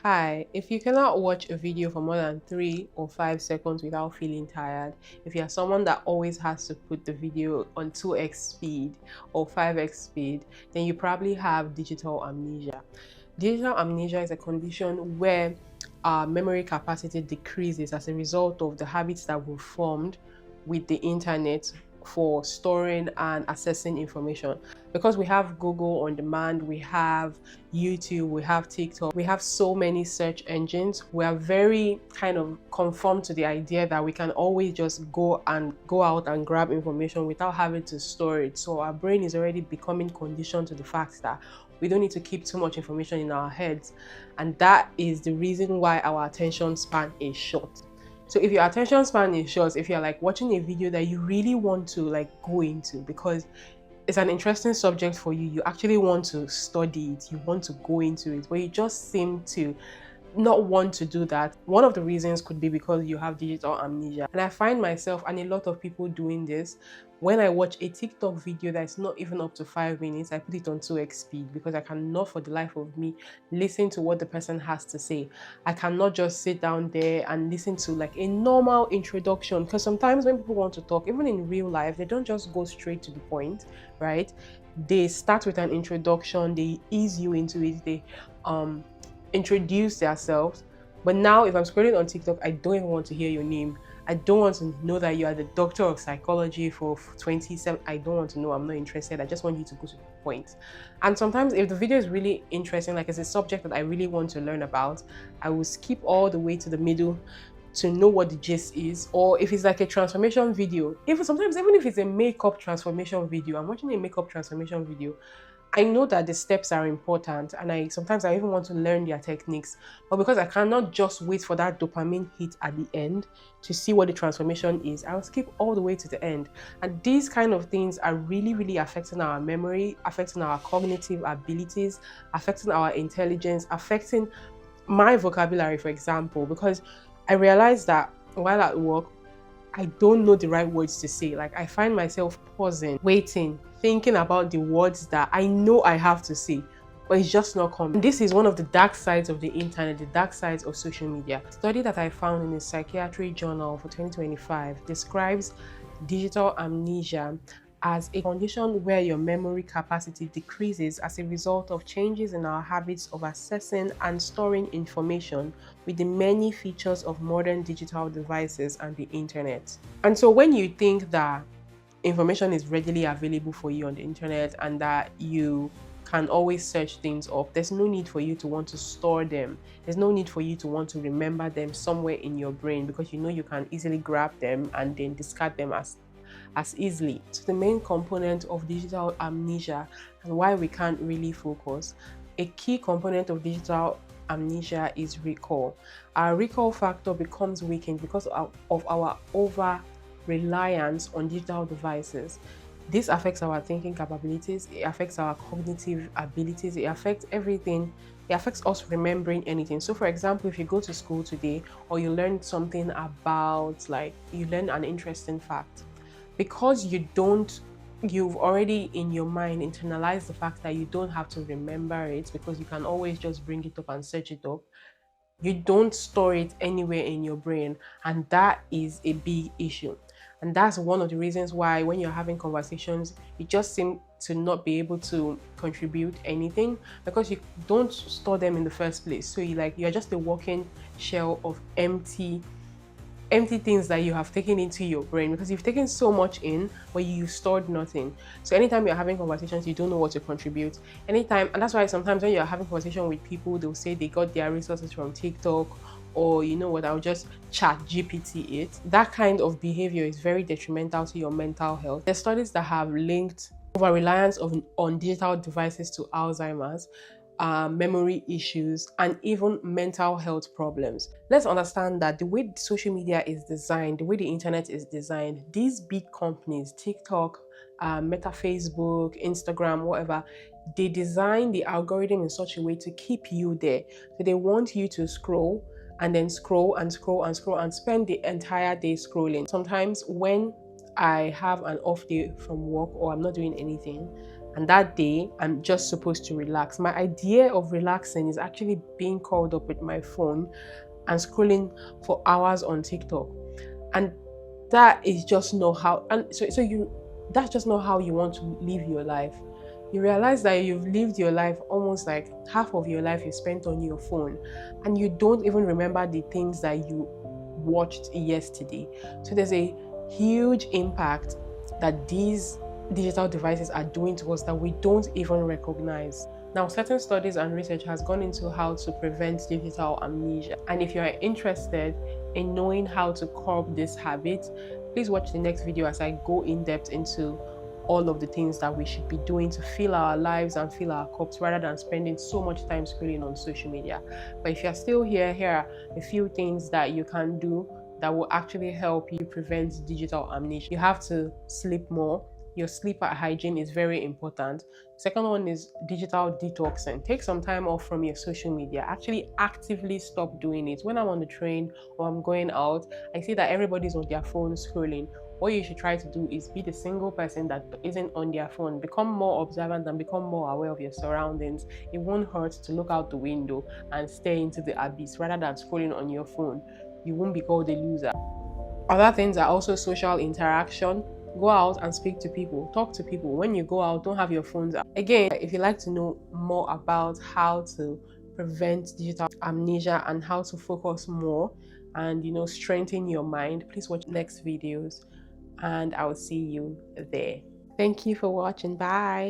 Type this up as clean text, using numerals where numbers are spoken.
Hi, if you cannot watch a video for more than 3 or 5 seconds without feeling tired, if you're someone that always has to put the video on 2x speed or 5x speed, then you probably have digital amnesia. Digital amnesia is a condition where our memory capacity decreases as a result of the habits that we've formed with the internet for storing and accessing information. Because we have Google on demand, we have YouTube, we have TikTok, we have so many search engines. We are very kind of conformed to the idea that we can always just go out and grab information without having to store it. So our brain is already becoming conditioned to the fact that we don't need to keep too much information in our heads. And that is the reason why our attention span is short. So if your attention span is short, if you're like watching a video that you really want to like go into because it's an interesting subject for you, you actually want to study it, you want to go into it, but you just seem to not want to do that. One of the reasons could be because you have digital amnesia. And I find myself and a lot of people doing this. When I watch a TikTok video that's not even up to 5 minutes, I put it on 2x speed because I cannot for the life of me listen to what the person has to say. I cannot just sit down there and listen to like a normal introduction, because sometimes when people want to talk, even in real life, they don't just go straight to the point, right? They start with an introduction, they ease you into it, they introduce themselves. But now if I'm scrolling on TikTok, I don't even want to hear your name. I don't want to know that you are the doctor of psychology for 27. I don't want to know. I'm not interested. I just want you to go to the point. And sometimes if the video is really interesting, like it's a subject that I really want to learn about, I will skip all the way to the middle to know what the gist is. Or if it's like a transformation video, even sometimes even if it's a makeup transformation video, I'm watching a makeup transformation video, I know that the steps are important and I sometimes I even want to learn their techniques, but because I cannot just wait for that dopamine hit at the end to see what the transformation is, I'll skip all the way to the end. And these kind of things are really, really affecting our memory, affecting our cognitive abilities, affecting our intelligence, affecting my vocabulary, for example, because I realized that while at work, I don't know the right words to say. Like I find myself pausing, waiting, thinking about the words that I know I have to say, but it's just not coming. And this is one of the dark sides of the internet, the dark sides of social media. A study that I found in a psychiatry journal for 2025 describes digital amnesia as a condition where your memory capacity decreases as a result of changes in our habits of accessing and storing information with the many features of modern digital devices and the internet. And so when you think that information is readily available for you on the internet and that you can always search things up, there's no need for you to want to store them. There's no need for you to want to remember them somewhere in your brain, because you know you can easily grab them and then discard them as easily. So the main component of digital amnesia and why we can't really focus, a key component of digital amnesia is recall. Our recall factor becomes weakened because of our over reliance on digital devices. This affects our thinking capabilities, it affects our cognitive abilities, it affects everything. It affects us remembering anything. So for example, if you go to school today or you learn something about, like you learn an interesting fact, because you've already in your mind internalized the fact that you don't have to remember it because you can always just bring it up and search it up. You don't store it anywhere in your brain, and that is a big issue. And that's one of the reasons why when you're having conversations, you just seem to not be able to contribute anything because you don't store them in the first place. So you're just a walking shell of empty things that you have taken into your brain because you've taken so much in, but you stored nothing. So anytime you're having conversations, you don't know what to contribute. Anytime, and that's why sometimes when you're having conversation with people, they'll say they got their resources from TikTok, or you know what, I'll just chat GPT it. That kind of behavior is very detrimental to your mental health. There's studies that have linked over reliance on digital devices to Alzheimer's, memory issues, and even mental health problems. Let's understand that the way social media is designed, the way the internet is designed, these big companies, TikTok, Meta, Facebook, Instagram, whatever, they design the algorithm in such a way to keep you there. So they want you to scroll and then scroll and scroll and scroll and spend the entire day scrolling. Sometimes when I have an off day from work or I'm not doing anything, and that day I'm just supposed to relax. My idea of relaxing is actually being curled up with my phone and scrolling for hours on TikTok. And that is just not how, and so you, that's just not how you want to live your life. You realize that you've lived your life, almost like half of your life you spent on your phone, and you don't even remember the things that you watched yesterday. So there's a huge impact that these digital devices are doing to us that we don't even recognize. Now, certain studies and research has gone into how to prevent digital amnesia. And if you are interested in knowing how to curb this habit, please watch the next video as I go in depth into all of the things that we should be doing to fill our lives and fill our cups rather than spending so much time scrolling on social media. But if you're still here are a few things that you can do that will actually help you prevent digital amnesia. You have to sleep more. Your sleep hygiene is very important. Second one is digital detoxing. Take some time off from your social media. Actually actively stop doing it. When I'm on the train or I'm going out, I see that everybody's on their phone scrolling. What you should try to do is be the single person that isn't on their phone. Become more observant and become more aware of your surroundings. It won't hurt to look out the window and stare into the abyss rather than scrolling on your phone. You won't be called a loser. Other things are also social interaction. Go out and speak to people, talk to people. When you go out, don't have your phones out. Again, if you'd like to know more about how to prevent digital amnesia and how to focus more and strengthen your mind, please watch next videos and I will see you there. Thank you for watching. Bye.